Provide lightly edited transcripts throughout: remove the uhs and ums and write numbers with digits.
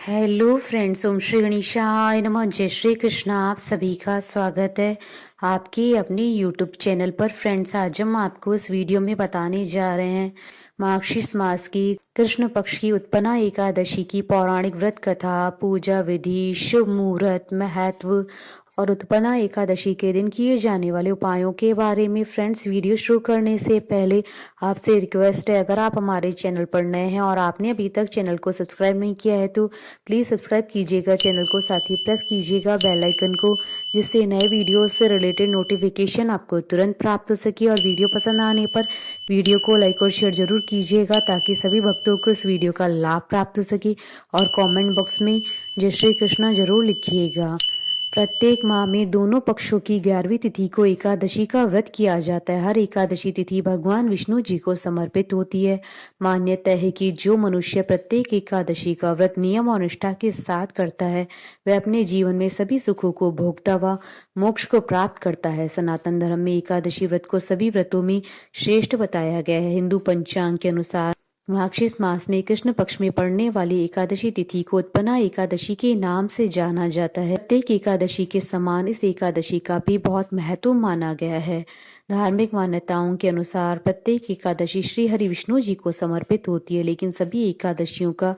Hello friends, ओम श्री गणेशाय नमः। जय श्री कृष्णा। आप सभी का स्वागत है आपके अपने यूट्यूब चैनल पर। फ्रेंड्स, आज हम आपको इस वीडियो में बताने जा रहे हैं मार्गशीर्ष मास की कृष्ण पक्ष की उत्पन्ना एकादशी की पौराणिक व्रत कथा, पूजा विधि, शुभ मुहूर्त, महत्व और उत्पन्ना एकादशी के दिन किए जाने वाले उपायों के बारे में। फ्रेंड्स, वीडियो शुरू करने से पहले आपसे रिक्वेस्ट है, अगर आप हमारे चैनल पर नए हैं और आपने अभी तक चैनल को सब्सक्राइब नहीं किया है तो प्लीज़ सब्सक्राइब कीजिएगा चैनल को, साथ ही प्रेस कीजिएगा बेल आइकन को, जिससे नए वीडियो से रिलेटेड नोटिफिकेशन आपको तुरंत प्राप्त हो सके। और वीडियो पसंद आने पर वीडियो को लाइक और शेयर जरूर कीजिएगा ताकि सभी भक्तों को इस वीडियो का लाभ प्राप्त हो सके। और कमेंट बॉक्स में जय श्री कृष्णा जरूर लिखिएगा। प्रत्येक माह में दोनों पक्षों की 11वीं तिथि को एकादशी का व्रत किया जाता है। हर एकादशी तिथि भगवान विष्णु जी को समर्पित होती है। मान्यता है कि जो मनुष्य प्रत्येक एकादशी का व्रत नियम और निष्ठा के साथ करता है, वह अपने जीवन में सभी सुखों को भोगता व मोक्ष को प्राप्त करता है। सनातन धर्म में एकादशी व्रत को सभी व्रतों में श्रेष्ठ बताया गया है। हिंदू पंचांग के अनुसार मार्गशीर्ष मास में कृष्ण पक्ष में पड़ने वाली एकादशी तिथि को उत्पन्ना एकादशी के नाम से जाना जाता है। प्रत्येक एकादशी के समान इस एकादशी का भी बहुत महत्व माना गया है। धार्मिक मान्यताओं के अनुसार प्रत्येक एकादशी श्री हरि विष्णु जी को समर्पित होती है, लेकिन सभी एकादशियों का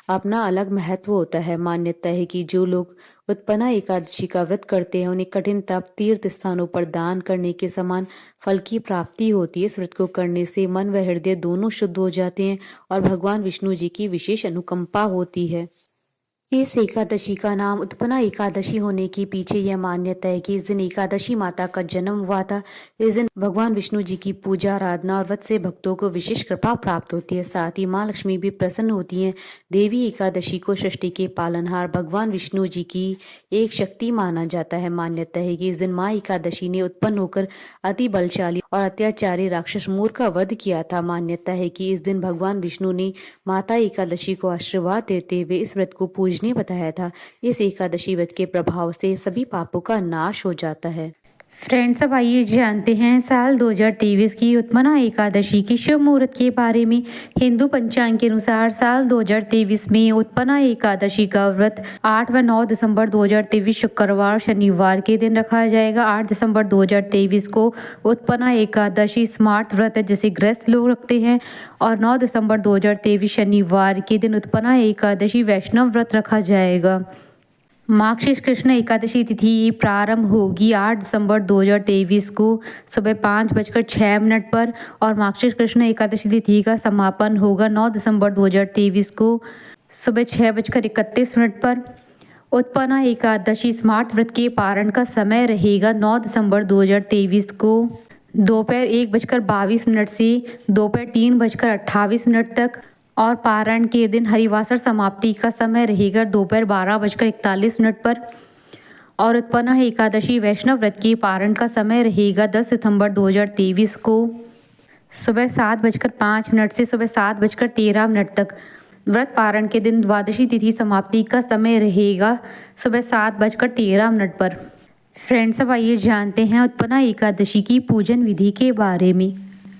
अपना अलग महत्व होता है। मान्यता है कि जो लोग उत्पन्ना एकादशी का व्रत करते हैं, उन्हें कठिन तप, तीर्थ स्थानों पर दान करने के समान फल की प्राप्ति होती है। इस व्रत को करने से मन व हृदय दोनों शुद्ध हो जाते हैं और भगवान विष्णु जी की विशेष अनुकंपा होती है। इस एकादशी का नाम उत्पन्ना एकादशी होने के पीछे यह मान्यता है कि इस दिन एकादशी माता का जन्म हुआ था। इस दिन भगवान विष्णु जी की पूजा, आराधना और व्रत से भक्तों को विशेष कृपा प्राप्त होती है। साथ ही माँ लक्ष्मी भी प्रसन्न होती हैं। देवी एकादशी को सृष्टि के पालनहार भगवान विष्णु जी की एक शक्ति माना जाता है। मान्यता है कि इस दिन माँ एकादशी ने उत्पन्न होकर अति बलशाली और अत्याचारी राक्षस मोर का वध किया था। मान्यता है कि इस दिन भगवान विष्णु ने माता एकादशी को आशीर्वाद देते हुए इस व्रत को पूजनीय बताया था। इस एकादशी व्रत के प्रभाव से सभी पापों का नाश हो जाता है। फ्रेंड्स, अब आइए जानते हैं साल 2023 की उत्पन्ना एकादशी की शुभ मुहूर्त के बारे में। हिंदू पंचांग के अनुसार साल 2023 में उत्पन्ना एकादशी का व्रत 8 व 9 दिसंबर 2023 शुक्रवार शनिवार के दिन रखा जाएगा। 8 दिसंबर 2023 को उत्पन्ना एकादशी स्मार्ट व्रत है, जिसे गृहस्थ लोग रखते हैं, और 9 दिसंबर 2023 शनिवार के दिन उत्पन्ना एकादशी वैष्णव व्रत रखा जाएगा। मार्गशीर्ष कृष्ण एकादशी तिथि प्रारंभ होगी 8 दिसंबर 2023 को सुबह 5:06 पर और मार्गशीर्ष कृष्ण एकादशी तिथि का समापन होगा 9 दिसंबर 2023 को सुबह 6:31 पर। उत्पन्ना एकादशी स्मार्ट व्रत के पारण का समय रहेगा 9 दिसंबर 2023 को दोपहर 1:22 से दोपहर 3:28 तक, और पारण के दिन हरिवासर समाप्ति का समय रहेगा दोपहर 12:41 पर। और उत्पन्ना एकादशी वैष्णव व्रत के पारण का समय रहेगा 10 सितंबर 2023 को सुबह 7:05 से सुबह 7:13 तक। व्रत पारण के दिन द्वादशी तिथि समाप्ति का समय रहेगा सुबह 7:13 पर। फ्रेंड्स, अब आइए जानते हैं उत्पन्ना एकादशी की पूजन विधि के बारे में।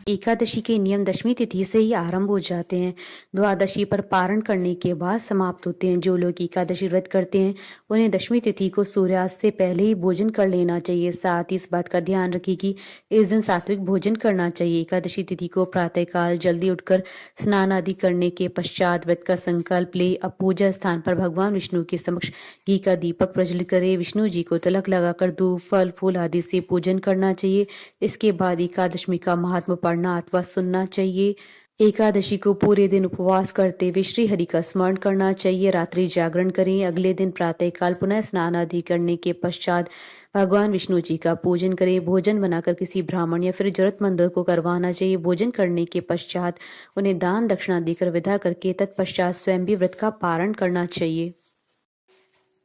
एकादशी के नियम दशमी तिथि से ही आरंभ हो जाते हैं। द्वादशी पर पारण करने के बाद समाप्त होते हैं। जो लोग एकादशी व्रत करते हैं उन्हें दशमी तिथि को सूर्यास्त से पहले ही भोजन कर लेना चाहिए। साथ ही इस बात का ध्यान रखें कि इस दिन सात्विक भोजन करना चाहिए। एकादशी तिथि को प्रातःकाल जल्दी उठकर स्नान आदि करने के पश्चात व्रत का संकल्प ले। अब पूजा स्थान पर भगवान विष्णु के समक्ष घी का दीपक प्रज्वलित करे। विष्णु जी को तिलक लगाकर दूध, फल, फूल आदि से पूजन करना चाहिए। इसके बाद एकादशी का महात्म पढ़ना अथवा सुनना चाहिए। एकादशी को पूरे दिन उपवास करते हुए श्री हरि का स्मरण करना चाहिए। रात्रि जागरण करें। अगले दिन प्रातःकाल पुनः स्नान आदि करने के पश्चात भगवान विष्णु जी का पूजन करें। भोजन बनाकर किसी ब्राह्मण या फिर जरूरतमंदों को करवाना चाहिए। भोजन करने के पश्चात उन्हें दान दक्षिणा देकर विदा करके तत्पश्चात स्वयं भी व्रत का पारण करना चाहिए।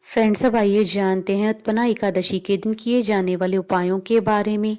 फ्रेंड्स, अब आइए जानते हैं उत्पन्ना एकादशी के दिन किए जाने वाले उपायों के बारे में।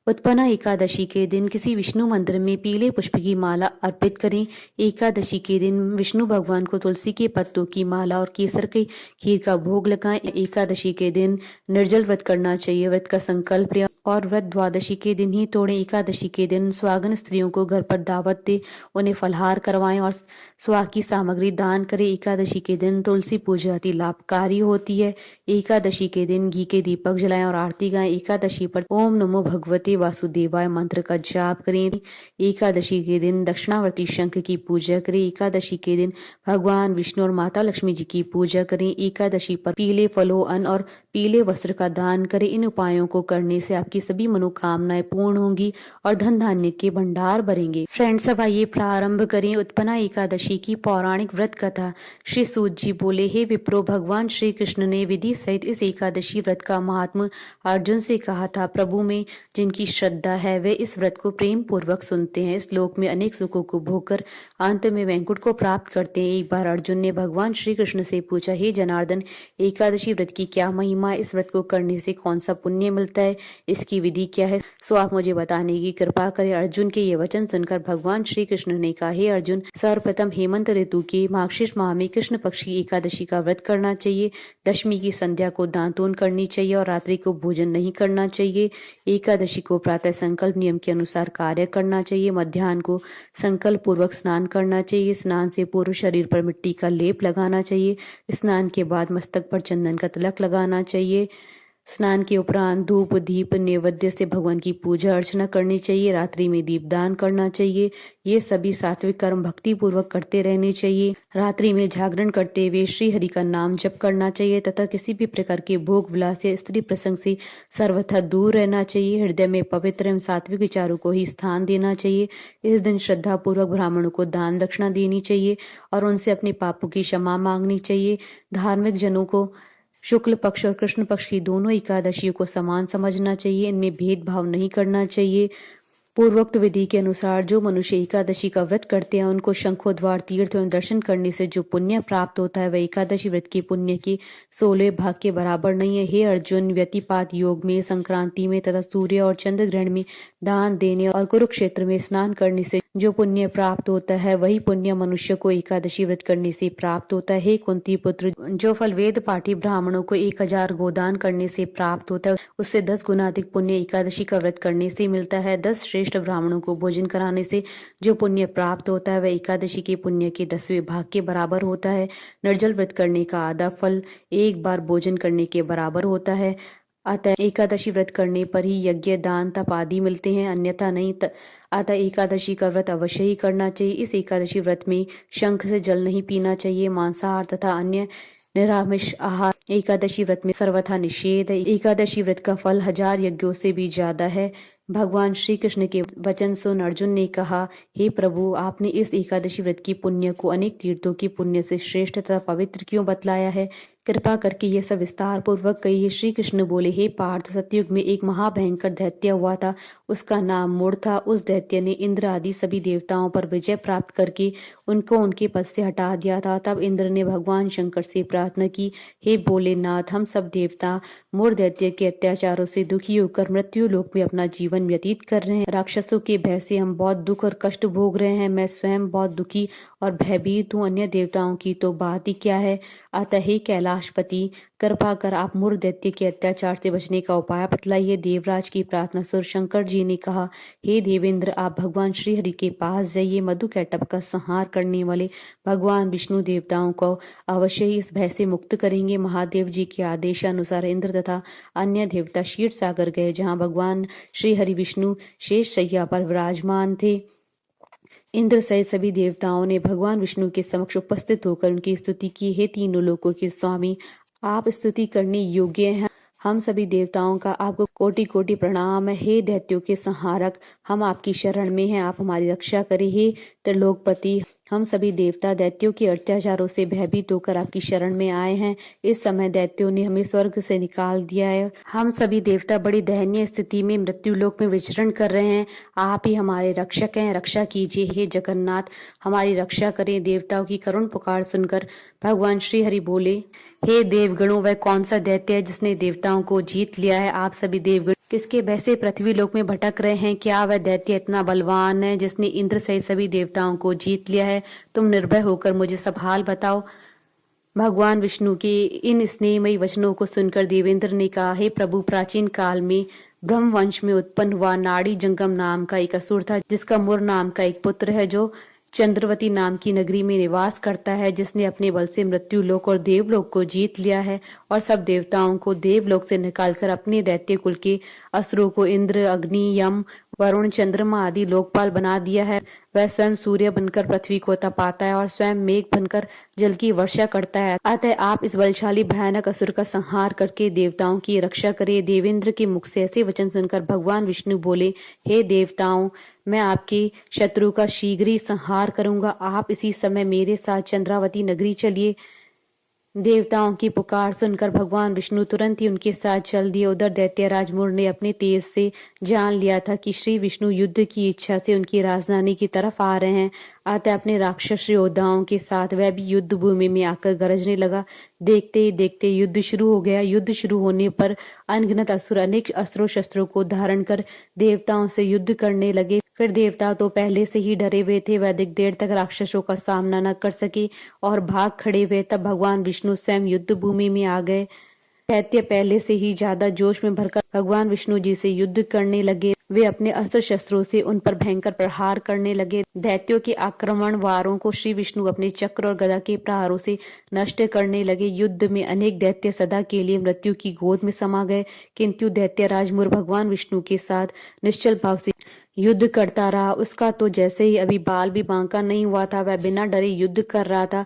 उत्पन्ना एकादशी के दिन किसी विष्णु मंदिर में पीले पुष्प की माला अर्पित करें। एकादशी के दिन विष्णु भगवान को तुलसी के पत्तों की माला और केसर के खीर का भोग लगाएं। एकादशी के दिन निर्जल व्रत करना चाहिए। व्रत का संकल्प और व्रत द्वादशी के दिन ही तोड़ें। एकादशी के दिन सुहागन स्त्रियों को घर पर दावत दे, उन्हें फलाहार करवाएं और सुहाग की सामग्री दान करें। एकादशी के दिन तुलसी पूजा अति लाभकारी होती है। एकादशी के दिन घी के दीपक जलाएं और आरती गाएं। एकादशी पर ओम नमो भगवते वासुदेवाय मंत्र का जाप करें। एकादशी के दिन दक्षिणावर्ती शंख की पूजा करें। एकादशी के दिन भगवान विष्णु और माता लक्ष्मी जी की पूजा करें। एकादशी पर पीले फलों, अन्न और पीले वस्त्र का दान करें। इन उपायों को करने से आपकी सभी मनोकामनाएं पूर्ण होंगी और धन धान्य के भंडार भरेंगे। फ्रेंड्स, अब आइए प्रारंभ करें उत्पन्ना एकादशी की पौराणिक व्रत कथा। श्री सूत जी बोले, हे विप्रो, भगवान श्री कृष्ण ने विधि सहित इस एकादशी व्रत का महात्म अर्जुन से कहा था। प्रभु में जिनकी श्रद्धा है वे इस व्रत को प्रेम पूर्वक सुनते हैं। इस लोक में अनेक सुखों को भोगकर अंत में वैकुंठ को प्राप्त करते हैं। एक बार अर्जुन ने भगवान श्री कृष्ण से पूछा, हे जनार्दन, एकादशी व्रत की क्या महिमा, इस व्रत को करने से कौन सा पुण्य मिलता है, इसकी विधि क्या है, सो आप मुझे बताने की कृपा करें। अर्जुन के ये वचन सुनकर भगवान श्री कृष्ण ने कहा, हे अर्जुन, सर्वप्रथम हेमंत ऋतु के मार्गशीर्ष माह में कृष्ण पक्ष की एकादशी का व्रत करना चाहिए। दशमी की संध्या को दांतोन करनी चाहिए और रात्रि को भोजन नहीं करना चाहिए। एकादशी को प्रातः संकल्प नियम के अनुसार कार्य करना चाहिए। मध्याह्न को संकल्प पूर्वक स्नान करना चाहिए। स्नान से पूर्व शरीर पर मिट्टी का लेप लगाना चाहिए। स्नान के बाद मस्तक पर चंदन का तिलक लगाना चाहिए। स्नान के उपरांत धूप दीप नैवेद्य से भगवान की पूजा अर्चना करनी चाहिए। रात्रि में दीपदान करना चाहिए। ये सभी सात्विक कर्म भक्ति पूर्वक करते रहने चाहिए। रात्रि में जागरण करते हुए श्री हरि का नाम जप करना चाहिए तथा किसी भी प्रकार के भोग विलास या स्त्री प्रसंग से सर्वथा दूर रहना चाहिए। हृदय में पवित्र एवं सात्विक विचारों को ही स्थान देना चाहिए। इस दिन श्रद्धा पूर्वक ब्राह्मणों को दान दक्षिणा देनी चाहिए और उनसे अपने पापों की क्षमा मांगनी चाहिए। धार्मिक जनों को शुक्ल पक्ष और कृष्ण पक्ष की दोनों एकादशियों को समान समझना चाहिए। इनमें भेदभाव नहीं करना चाहिए। पूर्वोक्त विधि के अनुसार जो मनुष्य एकादशी का व्रत करते हैं उनको शंखोद्वार तीर्थ एवं दर्शन करने से जो पुण्य प्राप्त होता है वह एकादशी व्रत के पुण्य के 16 भाग के बराबर नहीं है। हे अर्जुन, व्यतिपात योग में, संक्रांति में तथा सूर्य और चंद्र ग्रहण में दान देने और कुरुक्षेत्र में स्नान करने से जो पुण्य प्राप्त होता है वही पुण्य मनुष्य को एकादशी व्रत करने से प्राप्त होता है। हे कुंती पुत्र, जो फल वेद पाठी ब्राह्मणों को 1000 गोदान करने से प्राप्त होता है उससे 10 गुना अधिक पुण्य एकादशी का व्रत करने से मिलता है। 10 श्रेष्ठ ब्राह्मणों को भोजन कराने से जो पुण्य प्राप्त होता है वह एकादशी के पुण्य के 10वें भाग के बराबर होता है। निर्जल व्रत करने का आधा फल एक बार भोजन करने के बराबर होता है। अतः एकादशी व्रत करने पर ही यज्ञ दान तप आदि मिलते हैं, अन्यथा नहीं। अतः एकादशी का व्रत अवश्य ही करना चाहिए। इस एकादशी व्रत में शंख से जल नहीं पीना चाहिए। मांसाहार तथा अन्य निरामिष आहार एकादशी व्रत में सर्वथा निषेध है। एकादशी व्रत का फल 1000 यज्ञों से भी ज्यादा है। भगवान श्री कृष्ण के वचन सुन अर्जुन ने कहा, हे प्रभु, आपने इस एकादशी व्रत की पुण्य को अनेक तीर्थों की पुण्य से श्रेष्ठ तथा पवित्र क्यों बतलाया है? कृपा करके यह सब विस्तार पूर्वक कहिए। श्री कृष्ण बोले, हे पार्थ, सतयुग में एक महाभयंकर दैत्य हुआ था। उसका नाम मूढ़ था। उस दैत्य ने इंद्र आदि सभी देवताओं पर विजय प्राप्त करके उनको उनके पद से हटा दिया था। तब इंद्र ने भगवान शंकर से प्रार्थना की, हे भोलेनाथ, हम सब देवता मूढ़ दैत्य के अत्याचारों से दुखी होकर मृत्यु लोक में अपना जीवन व्यतीत कर रहे हैं। राक्षसों के भय से हम बहुत दुख और कष्ट भोग रहे हैं। मैं स्वयं बहुत दुखी और भयभीत हूँ। अन्य देवताओं की तो बात ही क्या है। अतः हे कैलाशपति, कृपा कर आप मूढ़ दैत्य के अत्याचार से बचने का उपाय बतलाइए। देवराज की प्रार्थना सुर शंकर जी ने कहा, हे देवेंद्र, आप भगवान श्री हरि के पास जाइए। मधु कैटभ का संहार करने वाले भगवान विष्णु देवताओं को अवश्य ही इस भय से मुक्त करेंगे। महादेव जी के आदेशानुसार इंद्र तथा अन्य देवता क्षीर सागर गए, जहाँ भगवान श्री हरि विष्णु शेष शैया पर विराजमान थे। इंद्र सहित सभी देवताओं ने भगवान विष्णु के समक्ष उपस्थित होकर उनकी स्तुति की। हे तीनों लोकों के स्वामी, आप स्तुति करने योग्य हैं। हम सभी देवताओं का आपको कोटि कोटि प्रणाम है। हे दैत्यों के संहारक, हम आपकी शरण में हैं, आप हमारी रक्षा करें। हे त्रिलोकपति, हम सभी देवता दैत्यों के अत्याचारों से भयभीत होकर आपकी शरण में आए हैं। इस समय दैत्यों ने हमें स्वर्ग से निकाल दिया है। हम सभी देवता बड़ी दयनीय स्थिति में मृत्यु लोक में विचरण कर रहे हैं। आप ही हमारे रक्षक हैं, रक्षा कीजिए। हे जगन्नाथ, हमारी रक्षा करें। देवताओं की करुण पुकार सुनकर भगवान श्री हरि बोले, हे देवगणों, वह कौन सा दैत्य है जिसने देवताओं को जीत लिया है? आप सभी देवगण किसके भय से पृथ्वी लोक में भटक रहे हैं? क्या वह दैत्य इतना बलवान है जिसने इंद्र सहित सभी देवताओं को जीत लिया है? तुम निर्भय होकर मुझे सब हाल बताओ। भगवान विष्णु के इन स्नेहमयी वचनों को सुनकर देवेंद्र ने कहा, हे प्रभु, प्राचीन काल में ब्रह्मवंश में उत्पन्न हुआ नाड़ी जंगम नाम का एक असुर था, जिसका मुर नाम का एक पुत्र है, जो चंद्रवती नाम की नगरी में निवास करता है, जिसने अपने बल से मृत्यु लोक और देवलोक को जीत लिया है और सब देवताओं को देवलोक से निकालकर अपने दैत्य कुल के असुरों को इंद्र, अग्नि, यम, वरुण, चंद्रमा आदि लोकपाल बना दिया है। वह स्वयं सूर्य बनकर पृथ्वी को तपाता है और स्वयं मेघ बनकर जल की वर्षा करता है। अतः आप इस बलशाली भयानक असुर का संहार करके देवताओं की रक्षा करें। देवेंद्र के मुख से ऐसे वचन सुनकर भगवान विष्णु बोले, हे देवताओं, मैं आपके शत्रु का शीघ्र ही संहार करूंगा। आप इसी समय मेरे साथ चंद्रावती नगरी चलिए। देवताओं की पुकार सुनकर भगवान विष्णु तुरंत ही उनके साथ चल दिए। उधर दैत्यराज मुर ने अपने तेज से जान लिया था कि श्री विष्णु युद्ध की इच्छा से उनकी राजधानी की तरफ आ रहे हैं। अतः अपने राक्षस योद्धाओं के साथ वह भी युद्ध भूमि में आकर गरजने लगा। देखते ही देखते युद्ध शुरू हो गया। युद्ध शुरू होने पर अनगिनत असुर अनेक अस्त्रों शस्त्रों को धारण कर देवताओं से युद्ध करने लगे। फिर देवता तो पहले से ही डरे हुए थे, वह अधिक देर तक राक्षसों का सामना न कर सके और भाग खड़े हुए। तब भगवान विष्णु स्वयं युद्ध भूमि में आ गए। दैत्य पहले से ही ज्यादा जोश में भरकर भगवान विष्णु जी से युद्ध करने लगे। वे अपने अस्त्र शस्त्रों से उन पर भयंकर प्रहार करने लगे। दैत्यों के आक्रमण वारों को श्री विष्णु अपने चक्र और गदा के प्रहारों से नष्ट करने लगे। युद्ध में अनेक दैत्य सदा के लिए मृत्यु की गोद में समा गए, किंतु दैत्यराज मुर भगवान विष्णु के साथ निश्चल भाव से युद्ध करता रहा। उसका तो जैसे ही अभी बाल भी बांका नहीं हुआ था, वह बिना डरे युद्ध कर रहा था।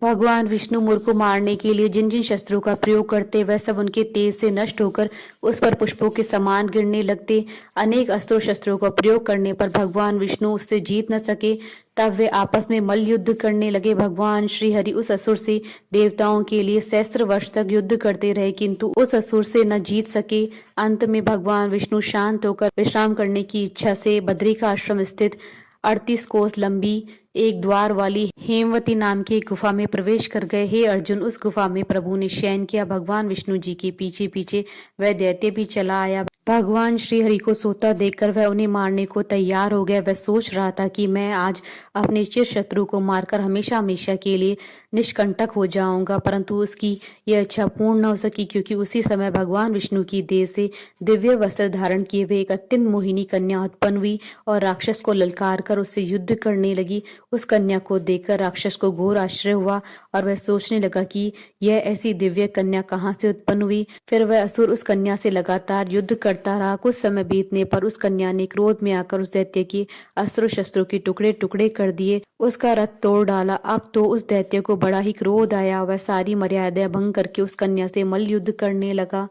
भगवान विष्णु मुर को मारने के लिए जिन जिन शस्त्रों का प्रयोग करते, वह सब उनके तेज से नष्ट होकर उस पर पुष्पों के समान गिरने लगते। अनेक अस्त्रों शस्त्रों का प्रयोग करने पर भगवान विष्णु उससे जीत न सके। तब वे आपस में मल्ल युद्ध करने लगे। भगवान श्री हरि उस असुर से देवताओं के लिए सहस्त्र वर्ष तक युद्ध करते रहे, किंतु उस असुर से न जीत सके। अंत में भगवान विष्णु शांत होकर विश्राम करने की इच्छा से बद्री का आश्रम स्थित 38 कोस लंबी एक द्वार वाली हेमवती नाम की एक गुफा में प्रवेश कर गए। हे अर्जुन, उस गुफा में प्रभु ने शयन किया। भगवान विष्णु जी के पीछे पीछे वह दैत्य भी चला आया। भगवान श्री हरि को सोता देखकर वह उन्हें मारने को तैयार हो गया। वह सोच रहा था कि मैं आज अपने चिर शत्रु को मारकर हमेशा हमेशा के लिए निष्कंटक हो जाऊंगा, परंतु उसकी यह इच्छा पूर्ण न हो सकी, क्योंकि उसी समय भगवान विष्णु की देह से दिव्य वस्त्र धारण किए हुए एक अत्यंत मोहिनी कन्या उत्पन्न हुई और राक्षस को ललकार कर उससे युद्ध करने लगी। उस कन्या को देखकर राक्षस को घोर आश्चर्य हुआ और वह सोचने लगा कि यह ऐसी दिव्य कन्या कहाँ से उत्पन्न हुई। फिर वह असुर उस कन्या से लगातार युद्ध करता रहा। कुछ समय बीतने पर उस कन्या ने क्रोध में आकर उस दैत्य की अस्त्रों शस्त्रों के टुकड़े टुकड़े कर दिए, उसका रथ तोड़ डाला। अब तो उस दैत्य को बड़ा ही क्रोध आया। वह सारी मर्यादाएं भंग करके उस कन्या से मल्ल युद्ध करने लगा।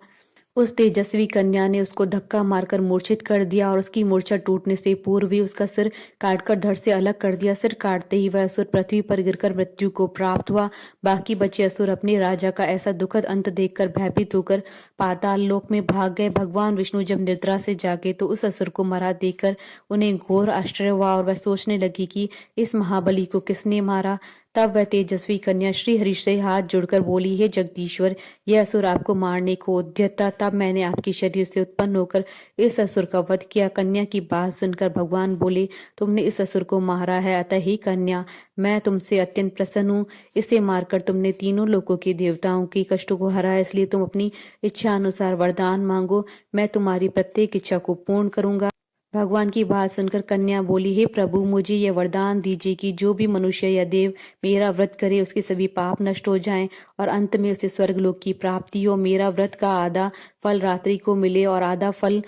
उस तेजस्वी कन्या ने उसको धक्का मारकर मूर्छित कर दिया और उसकी मूर्छा टूटने से पूर्व ही उसका सिर काटकर धड़ से अलग कर दिया। सिर काटते ही वह असुर पृथ्वी पर गिरकर मृत्यु को प्राप्त हुआ। बाकी बचे असुर अपने राजा का ऐसा दुखद अंत देखकर भयभीत होकर पाताल लोक में भाग गए। भगवान विष्णु जब निद्रा से जागे तो उस असुर को मरा देखकर उन्हें घोर आश्चर्य हुआ और वह सोचने लगी कि इस महाबली को किसने मारा। तब वह तेजस्वी कन्या श्री हरि से हाथ जोड़कर बोली, हे जगदीश्वर, यह असुर आपको मारने को उद्यत था, तब मैंने आपके शरीर से उत्पन्न होकर इस असुर का वध किया। कन्या की बात सुनकर भगवान बोले, तुमने इस असुर को मारा है, अतः ही कन्या, मैं तुमसे अत्यंत प्रसन्न हूँ। इसे मारकर तुमने तीनों लोकों के देवताओं के कष्टों को हरा है, इसलिए तुम अपनी इच्छा अनुसार वरदान मांगो, मैं तुम्हारी प्रत्येक इच्छा को पूर्ण करूंगा। भगवान की बात सुनकर कन्या बोली, हे प्रभु, मुझे यह वरदान दीजिए कि जो भी मनुष्य या देव मेरा व्रत करे उसके सभी पाप नष्ट हो जाएं और अंत में उसे स्वर्गलोक की प्राप्ति हो। मेरा व्रत का आधा फल रात्रि को मिले और आधा फल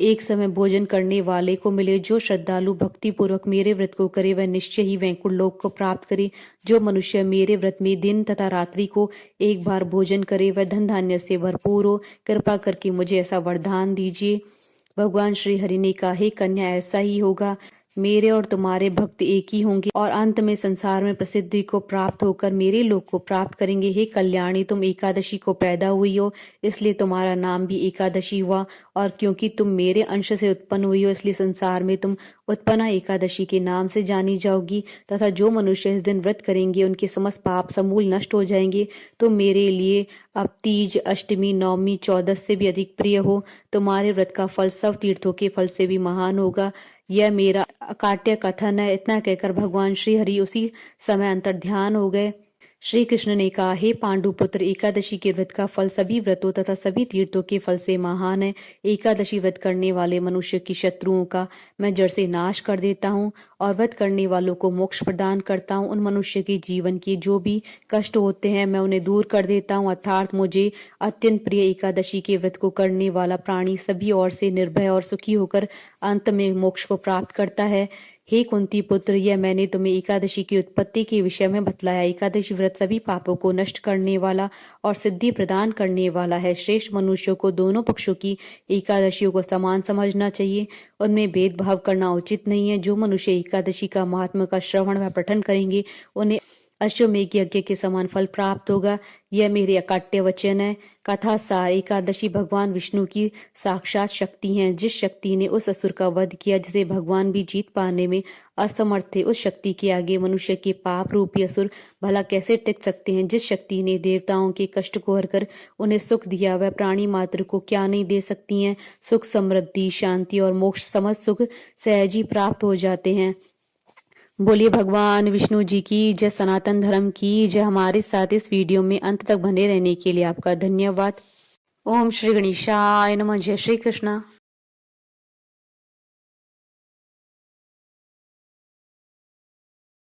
एक समय भोजन करने वाले को मिले। जो श्रद्धालु भक्ति पूर्वक मेरे व्रत को करे वह निश्चय ही वैकुंठ लोक को प्राप्त करे। जो मनुष्य मेरे व्रत में दिन तथा रात्रि को एक बार भोजन करे वह धन धान्य से भरपूर हो। कृपा करके मुझे ऐसा वरदान दीजिए। भगवान श्री हरि ने कहा, हे कन्या, ऐसा ही होगा। मेरे और तुम्हारे भक्त एक ही होंगे और अंत में संसार में प्रसिद्धि को प्राप्त होकर मेरे लोक को प्राप्त करेंगे। हे कल्याणी, तुम एकादशी को पैदा हुई हो, इसलिए तुम्हारा नाम भी एकादशी हुआ, और क्योंकि तुम मेरे अंश से उत्पन्न हुई हो इसलिए संसार में तुम उत्पन्ना एकादशी के नाम से जानी जाओगी। तथा जो मनुष्य इस दिन व्रत करेंगे उनके समस्त पाप समूल नष्ट हो जाएंगे। तुम मेरे लिए अब तीज, अष्टमी, नवमी, 14 से भी अधिक प्रिय हो। तुम्हारे व्रत का फल सब तीर्थों के फल से भी महान होगा। यह मेरा अकाट्य कथन है। इतना कहकर भगवान श्री हरि उसी समय अंतर्ध्यान हो गए। श्री कृष्ण ने कहा, हे पांडुपुत्र, एकादशी के व्रत का फल सभी व्रतों तथा सभी तीर्थों के फल से महान है। एकादशी व्रत करने वाले मनुष्य की शत्रुओं का मैं जड़ से नाश कर देता हूँ और व्रत करने वालों को मोक्ष प्रदान करता हूँ। उन मनुष्य के जीवन के जो भी कष्ट होते हैं मैं उन्हें दूर कर देता हूँ। अर्थात मुझे अत्यंत प्रिय एकादशी के व्रत को करने वाला प्राणी सभी ओर से निर्भय और सुखी होकर अंत में मोक्ष को प्राप्त करता है। हे कुंती पुत्र, यह मैंने तुम्हें एकादशी की उत्पत्ति के विषय में बतलाया। एकादशी व्रत सभी पापों को नष्ट करने वाला और सिद्धि प्रदान करने वाला है। श्रेष्ठ मनुष्यों को दोनों पक्षों की एकादशियों को समान समझना चाहिए, उनमें भेदभाव करना उचित नहीं है। जो मनुष्य एकादशी का महात्मा का श्रवण व पठन करेंगे उन्हें अश्वमेघ यज्ञ के समान फल प्राप्त होगा। यह मेरे अकाट्य वचन है। कथा सार, एकादशी भगवान विष्णु की साक्षात शक्ति हैं। जिस शक्ति ने उस असुर का वध किया जिसे भगवान भी जीत पाने में असमर्थ थे, उस शक्ति के आगे मनुष्य के पाप रूपी असुर भला कैसे टिक सकते हैं। जिस शक्ति ने देवताओं के कष्ट को हरकर उन्हें सुख दिया, वह प्राणी मात्र को क्या नहीं दे सकती हैं। सुख, समृद्धि, शांति और मोक्ष समझ सुख सहज ही प्राप्त हो जाते हैं। बोलिए भगवान विष्णु जी की जय, सनातन धर्म की जय। हमारे साथ इस वीडियो में अंत तक बने रहने के लिए आपका धन्यवाद। ओम श्री गणेशाय नमः। जय श्री कृष्णा।